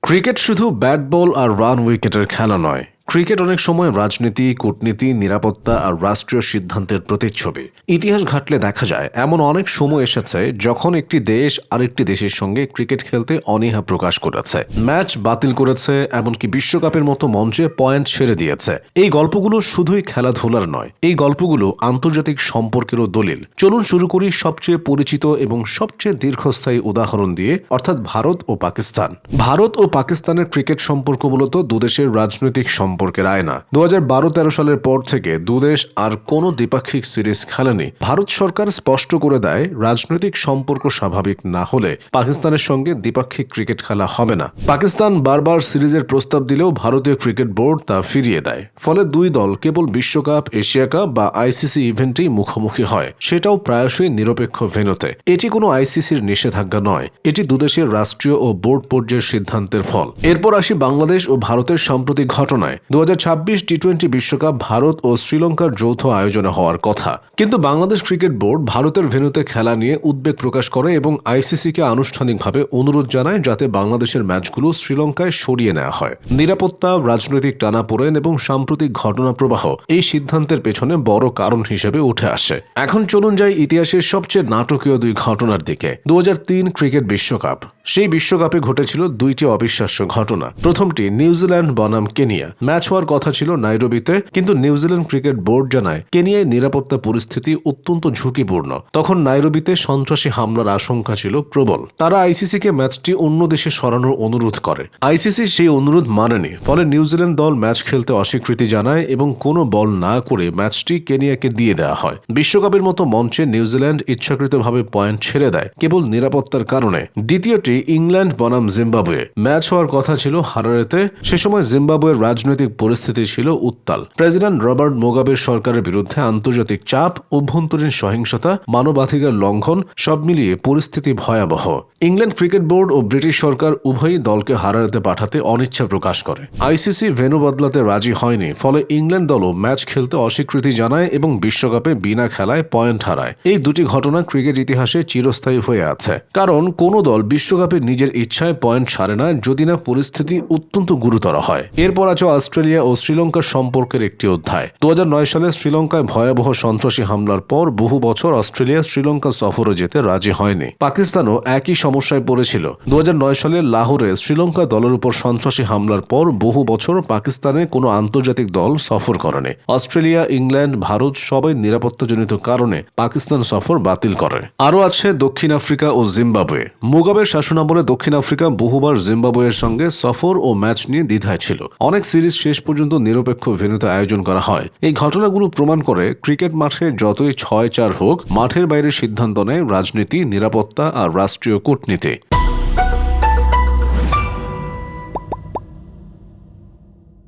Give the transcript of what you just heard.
Cricket শুধু bat ball আর run উইকেটের খেলা নয়। ক্রিকেট অনেক সময় রাজনীতি, কূটনীতি, নিরাপত্তা আর রাষ্ট্রীয় সিদ্ধান্তের প্রতিচ্ছবি। ইতিহাস ঘাটলে দেখা যায় এমন অনেক সময় এসেছে যখন একটি দেশ আরেকটি দেশের সঙ্গে ক্রিকেট খেলতে অনীহা প্রকাশ করেছে, ম্যাচ বাতিল করেছে, এমনকি বিশ্বকাপের মতো মঞ্চে পয়েন্ট ছেড়ে দিয়েছে। এই গল্পগুলো শুধুই খেলাধুলার নয়, এই গল্পগুলো আন্তর্জাতিক সম্পর্কেরও দলিল। চলুন শুরু করি সবচেয়ে পরিচিত এবং সবচেয়ে দীর্ঘস্থায়ী উদাহরণ দিয়ে, অর্থাৎ ভারত ও পাকিস্তান। ভারত ও পাকিস্তানের ক্রিকেট সম্পর্ক মূলত দুদেশের রাজনৈতিক সম্পর্কের আয়না। 2012-13 সালের পর থেকে দুদেশ আর কোনো দ্বিপাক্ষিক সিরিজ খেলেনি। ভারত সরকার স্পষ্ট করে দেয়, রাজনৈতিক সম্পর্ক স্বাভাবিক না হলে পাকিস্তানের সঙ্গে দ্বিপাক্ষিক ক্রিকেট খেলা হবে না। পাকিস্তান বারবার সিরিজের প্রস্তাব দিলেও ভারতীয় ক্রিকেট বোর্ড তা ফিরিয়ে দেয়। ফলে দুই দল কেবল বিশ্বকাপ, এশিয়া কাপ বা আইসিসি ইভেন্টেই মুখোমুখি হয়, সেটাও প্রায়শই নিরপেক্ষ ভেন্যুতে। এটি কোনো আইসিসির নিষেধাজ্ঞা নয়, এটি দুদেশের রাষ্ট্রীয় ও বোর্ড পর্যায়ের সিদ্ধান্তের ফল। এরপর আসি বাংলাদেশ ও ভারতের সাম্প্রতিক ঘটনায়। 2026 টি-20 বিশ্বকাপ ভারত ও শ্রীলঙ্কার যৌথ আয়োজনে হওয়ার কথা, কিন্তু বাংলাদেশ ক্রিকেট বোর্ড ভারতের ভেন্যুতে খেলা নিয়ে উদ্বেগ প্রকাশ করে এবং আইসিসিকে আনুষ্ঠানিকভাবে অনুরোধ জানায় যাতে বাংলাদেশের ম্যাচগুলো শ্রীলঙ্কায় সরিয়ে নেওয়া হয়। নিরাপত্তা, রাজনৈতিক টানাপোড়েন এবং সাম্প্রতিক ঘটনা প্রবাহ এই সিদ্ধান্তের পেছনে বড় কারণ হিসেবে উঠে আসে। এখন চলুন যাই ইতিহাসের সবচেয়ে নাটকীয় দুই ঘটনার দিকে। 2003 ক্রিকেট বিশ্বকাপ। সেই বিশ্বকাপে ঘটেছিল দুইটি অবিশ্বাস্য ঘটনা। প্রথমটি নিউজিল্যান্ড বনাম কেনিয়া। ম্যাচ হওয়ার কথা ছিল নাইরোবিতে, কিন্তু নিউজিল্যান্ড ক্রিকেট বোর্ড জানায় কেনিয়ায় নিরাপত্তা পরিস্থিতি অত্যন্ত ঝুঁকিপূর্ণ। তখন নাইরোবিতে সন্ত্রাসী হামলার আশঙ্কা ছিল প্রবল। তারা আইসিসিকে ম্যাচটি অন্য দেশে সরানোর অনুরোধ করে। আইসিসি সেই অনুরোধ মানেনি। ফলে নিউজিল্যান্ড দল ম্যাচ খেলতে অস্বীকৃতি জানায় এবং কোনো বল না করে ম্যাচটি কেনিয়াকে দিয়ে দেওয়া হয়। বিশ্বকাপের মতো মঞ্চে নিউজিল্যান্ড ইচ্ছাকৃতভাবে পয়েন্ট ছেড়ে দেয় কেবল নিরাপত্তার কারণে। দ্বিতীয়টি ইংল্যান্ড বনাম জিম্বাবুয়ে। ম্যাচ হওয়ার কথা ছিল হারারেতে। সে সময় জিম্বাবুয়ের রাজনৈতিক পরিস্থিতি ছিল উত্তাল। প্রেসিডেন্ট রবার্ট মুগাবের সরকারের বিরুদ্ধে আন্তর্জাতিক চাপ, অভ্যন্তরীণ সহিংসতা, মানবাধিকার লঙ্ঘন, সব মিলিয়ে পরিস্থিতি ভয়াবহ। ইংল্যান্ড ক্রিকেট বোর্ড ও ব্রিটিশ সরকার উভয়ই দলকে হারারেতে পাঠাতে অনিচ্ছা প্রকাশ করে। আইসিসি ভেন্যু বদলাতে রাজি হয়নি। ফলে ইংল্যান্ড দলও ম্যাচ খেলতে অস্বীকৃতি জানায় এবং বিশ্বকাপে বিনা খেলায় পয়েন্ট হারায়। এই দুটি ঘটনা ক্রিকেট ইতিহাসে চিরস্থায়ী হয়ে আছে, কারণ কোনো দল বিশ্বকাপে নিজের ইচ্ছায় পয়েন্ট ছাড়ে না যদি না পরিস্থিতি অত্যন্ত গুরুতর হয়। এরপর আছে অস্ট্রেলিয়া ও শ্রীলঙ্কার সম্পর্কের একটি অধ্যায়। 2009 সালে শ্রীলঙ্কায় ভয়াবহ সন্ত্রাসী হামলার পর বহু বছর অস্ট্রেলিয়া শ্রীলঙ্কা সফরে যেতে রাজি হয়নি। পাকিস্তানও একই সমস্যায় পড়েছিল। 2009 সালে লাহোরে শ্রীলঙ্কা দলের উপর সন্ত্রাসী হামলার পর বহু বছর পাকিস্তানে কোনো আন্তর্জাতিক দল সফর করেনি। অস্ট্রেলিয়া, ইংল্যান্ড, ভারত সবাই নিরাপত্তাজনিত কারণে পাকিস্তান সফর বাতিল করে। আরও আছে দক্ষিণ আফ্রিকা ও জিম্বাবুয়ে। মুগাবের শাসনামলে দক্ষিণ আফ্রিকা বহুবার জিম্বাবুয়ের সঙ্গে সফর ও ম্যাচ নিয়ে দ্বিধায় ছিল। অনেক সিরিজ শেষ পর্যন্ত নিরপেক্ষ ভেন্যুতে আয়োজন করা হয়। এই ঘটনাগুলো প্রমাণ করে ক্রিকেট মাঠে যতই 6-4 হোক, মাঠের বাইরে সিদ্ধান্ত নেয় রাজনীতি, নিরাপত্তা আর রাষ্ট্রীয় কূটনীতি।